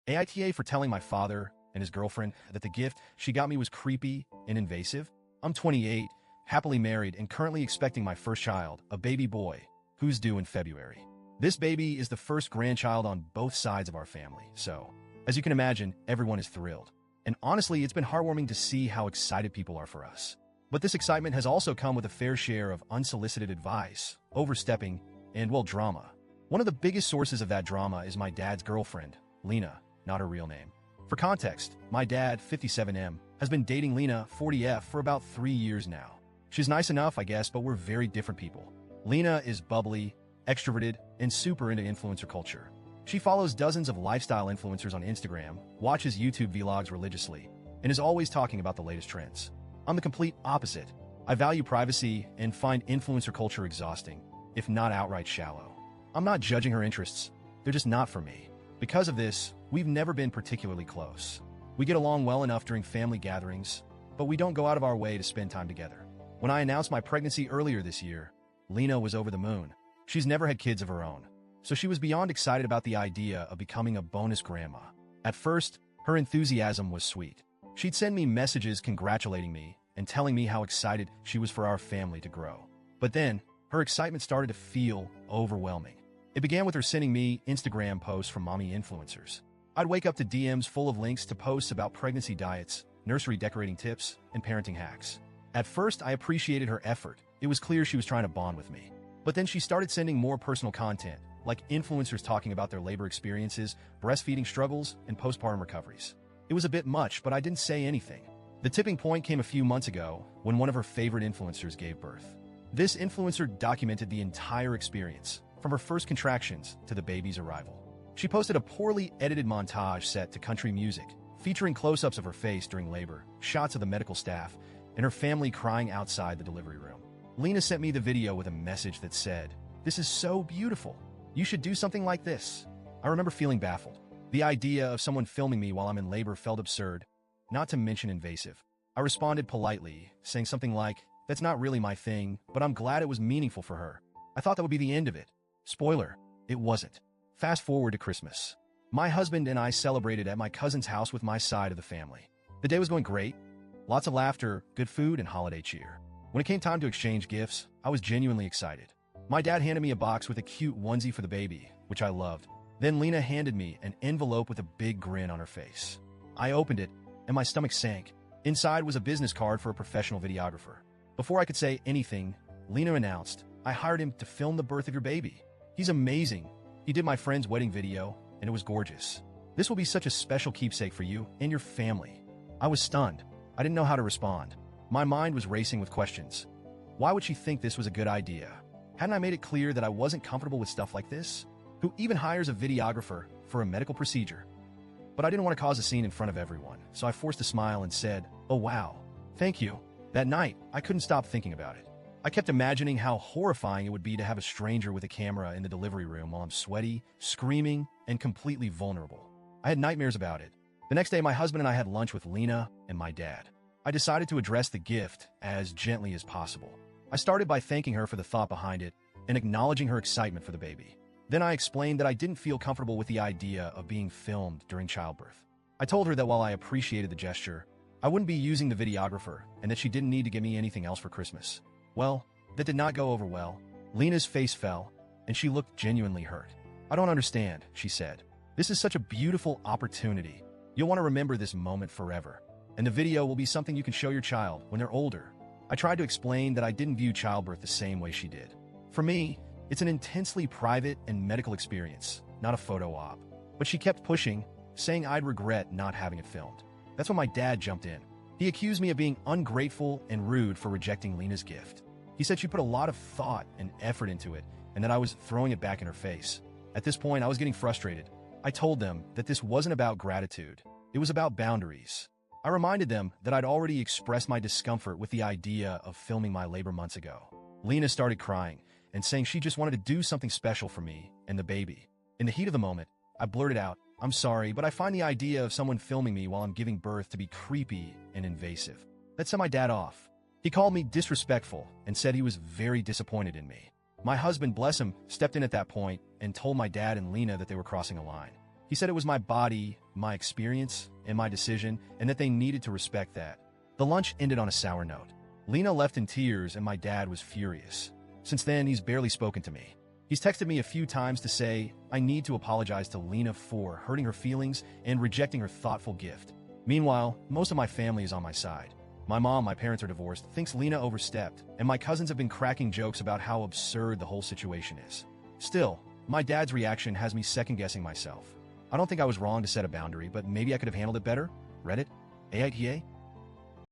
AITA for telling my father and his girlfriend that the gift she got me was creepy and invasive. I'm 28, happily married, and currently expecting my first child, a baby boy, who's due in February. This baby is the first grandchild on both sides of our family, so, as you can imagine, everyone is thrilled. And honestly, it's been heartwarming to see how excited people are for us. But this excitement has also come with a fair share of unsolicited advice, overstepping, and, well, drama. One of the biggest sources of that drama is my dad's girlfriend, Lena, not her real name. For context, my dad, 57M, has been dating Lena, 40F, for about 3 years now. She's nice enough, I guess, but we're very different people. Lena is bubbly, extroverted, and super into influencer culture. She follows dozens of lifestyle influencers on Instagram, watches YouTube vlogs religiously, and is always talking about the latest trends. I'm the complete opposite. I value privacy and find influencer culture exhausting, if not outright shallow. I'm not judging her interests. They're just not for me. Because of this, we've never been particularly close. We get along well enough during family gatherings, but we don't go out of our way to spend time together. When I announced my pregnancy earlier this year, Lena was over the moon. She's never had kids of her own, so she was beyond excited about the idea of becoming a bonus grandma. At first, her enthusiasm was sweet. She'd send me messages congratulating me and telling me how excited she was for our family to grow. But then, her excitement started to feel overwhelming. It began with her sending me Instagram posts from mommy influencers. I'd wake up to DMs full of links to posts about pregnancy diets, nursery decorating tips, and parenting hacks. At first, I appreciated her effort. It was clear she was trying to bond with me. But then she started sending more personal content, like influencers talking about their labor experiences, breastfeeding struggles, and postpartum recoveries. It was a bit much, but I didn't say anything. The tipping point came a few months ago when one of her favorite influencers gave birth. This influencer documented the entire experience, from her first contractions to the baby's arrival. She posted a poorly edited montage set to country music, featuring close-ups of her face during labor, shots of the medical staff, and her family crying outside the delivery room. Lena sent me the video with a message that said, "This is so beautiful. You should do something like this." I remember feeling baffled. The idea of someone filming me while I'm in labor felt absurd, not to mention invasive. I responded politely, saying something like, "That's not really my thing, but I'm glad it was meaningful for her." I thought that would be the end of it. Spoiler, it wasn't. Fast forward to Christmas. My husband and I celebrated at my cousin's house with my side of the family. The day was going great. Lots of laughter, good food, and holiday cheer. When it came time to exchange gifts, I was genuinely excited. My dad handed me a box with a cute onesie for the baby, which I loved. Then Lena handed me an envelope with a big grin on her face. I opened it, and my stomach sank. Inside was a business card for a professional videographer. Before I could say anything, Lena announced, "I hired him to film the birth of your baby. He's amazing. He did my friend's wedding video, and it was gorgeous. This will be such a special keepsake for you and your family." I was stunned. I didn't know how to respond. My mind was racing with questions. Why would she think this was a good idea? Hadn't I made it clear that I wasn't comfortable with stuff like this? Who even hires a videographer for a medical procedure? But I didn't want to cause a scene in front of everyone, so I forced a smile and said, "Oh wow, thank you." That night, I couldn't stop thinking about it. I kept imagining how horrifying it would be to have a stranger with a camera in the delivery room while I'm sweaty, screaming, and completely vulnerable. I had nightmares about it. The next day, my husband and I had lunch with Lena and my dad. I decided to address the gift as gently as possible. I started by thanking her for the thought behind it and acknowledging her excitement for the baby. Then I explained that I didn't feel comfortable with the idea of being filmed during childbirth. I told her that while I appreciated the gesture, I wouldn't be using the videographer and that she didn't need to give me anything else for Christmas. Well, that did not go over well. Lena's face fell, and she looked genuinely hurt. "I don't understand," she said. "This is such a beautiful opportunity. You'll want to remember this moment forever. And the video will be something you can show your child when they're older." I tried to explain that I didn't view childbirth the same way she did. For me, it's an intensely private and medical experience, not a photo op. But she kept pushing, saying I'd regret not having it filmed. That's when my dad jumped in. He accused me of being ungrateful and rude for rejecting Lena's gift. He said she put a lot of thought and effort into it, and that I was throwing it back in her face. At this point, I was getting frustrated. I told them that this wasn't about gratitude. It was about boundaries. I reminded them that I'd already expressed my discomfort with the idea of filming my labor months ago. Lena started crying and saying she just wanted to do something special for me and the baby. In the heat of the moment, I blurted out, "I'm sorry, but I find the idea of someone filming me while I'm giving birth to be creepy and invasive." That set my dad off. He called me disrespectful and said he was very disappointed in me. My husband, bless him, stepped in at that point and told my dad and Lena that they were crossing a line. He said it was my body, my experience, and my decision, and that they needed to respect that. The lunch ended on a sour note. Lena left in tears, and my dad was furious. Since then, he's barely spoken to me. He's texted me a few times to say I need to apologize to Lena for hurting her feelings and rejecting her thoughtful gift. Meanwhile, most of my family is on my side. My mom, my parents are divorced, thinks Lena overstepped, and my cousins have been cracking jokes about how absurd the whole situation is. Still, my dad's reaction has me second-guessing myself. I don't think I was wrong to set a boundary, but maybe I could have handled it better. Reddit, AITA,